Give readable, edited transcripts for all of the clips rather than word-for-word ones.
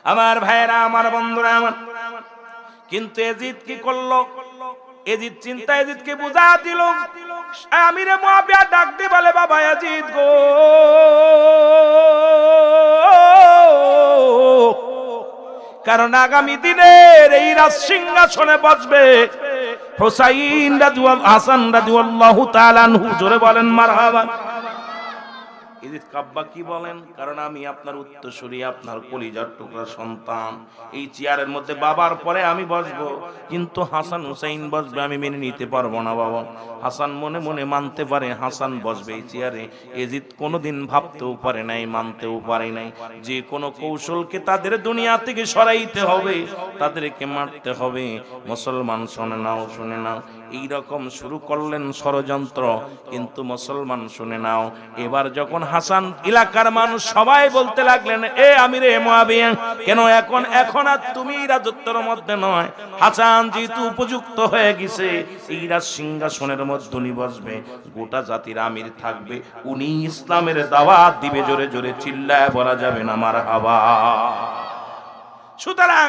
আমার ভাইরা, আমার বন্ধুরা আমার, কিন্তু এজিদ কি করলো? এজিদ চিন্তা, এজিদকে বুঝা দিল। আমিরে মুয়াবিয়া ডাক দিয়ে বলে, বাবা এজিদ গো, কারণ আগামী দিনের এই রাজ সিংহাসনে বসবে হুসাইন রাদিয়াল্লাহু হাসান রাদিয়াল্লাহু তাআলা আনহু। জোরে বলেন মারহাবা। এজিদ কাব্বা কি বলেন? কারণ আমি আপনার উত্তরসূরি, আপনার কলিজার টুকরা সন্তান। এই চেয়ারের মধ্যে বাবার পরে আমি বসবো, কিন্তু হাসান হুসাইন বসবে আমি মেনে নিতে পারবো না বাবা। হাসান মনে মনে মানতে পারে হাসান বসবে এই চেয়ারে। এজিদ কোনোদিন ভাবতেও পারে নাই, মানতেও পারে নাই। যে কোনো কৌশলকে তাদের দুনিয়া থেকে সরাইতে হবে, তাদেরকে মারতে হবে। মুসলমান শুনে নাও, শুনে নাও, এইরকম শুরু করলেন ষড়যন্ত্র। কিন্তু মুসলমান শুনে নাও, এবার যখন হাসান এলাকার মানুষ সবাই বলতে লাগলেন, এ আমিরে মুয়াবিয়া, কেন এখন আর তুমি রাজত্বের মধ্যে নয়, হাসান যেহেতু উপযুক্ত হয়ে গেছে, এই রাজ সিংহাসনের মধ্যে উনি বসবে, গোটা জাতির আমির থাকবে, উনি ইসলামের দাওয়াত দিবে। জোরে জোরে চিল্লায় বলা যাবে না মারহাবা। সুতরাং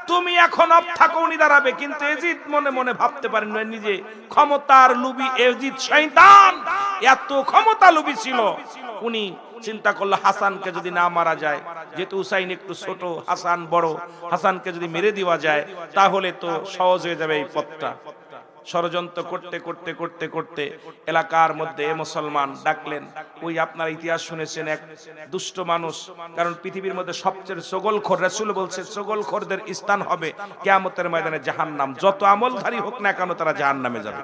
তুমি এখন অফ থাকো, উনি দাঁড়াবে। কিন্তু এজিদ মনে মনে ভাবতে পারেন নিজে ক্ষমতার লোভী এজিদ শয়তান, এত ক্ষমতা লোভী ছিল। উনি চিন্তা করলো হাসানকে যদি না মারা যায়, যেহেতু হুসাইন একটু ছোট, হাসান বড়, হাসানকে যদি মেরে দেওয়া যায় তাহলে তো সহজ হয়ে যাবে এই পথটা। ষড়যন্ত্র করতে করতে করতে করতে এলাকার মধ্যে মুসলমান ডাকলেন। ওই আপনারা ইতিহাস শুনেছেন, এক দুষ্ট মানুষ, কারণ পৃথিবীর মধ্যে সবচেয়ে চগলখোর, রাসূল বলছে চগলখোরদের স্থান হবে কিয়ামতের ময়দানে জাহান্নাম। যত আমলধারী হোক না কেন তারা জাহান্নামে যাবে।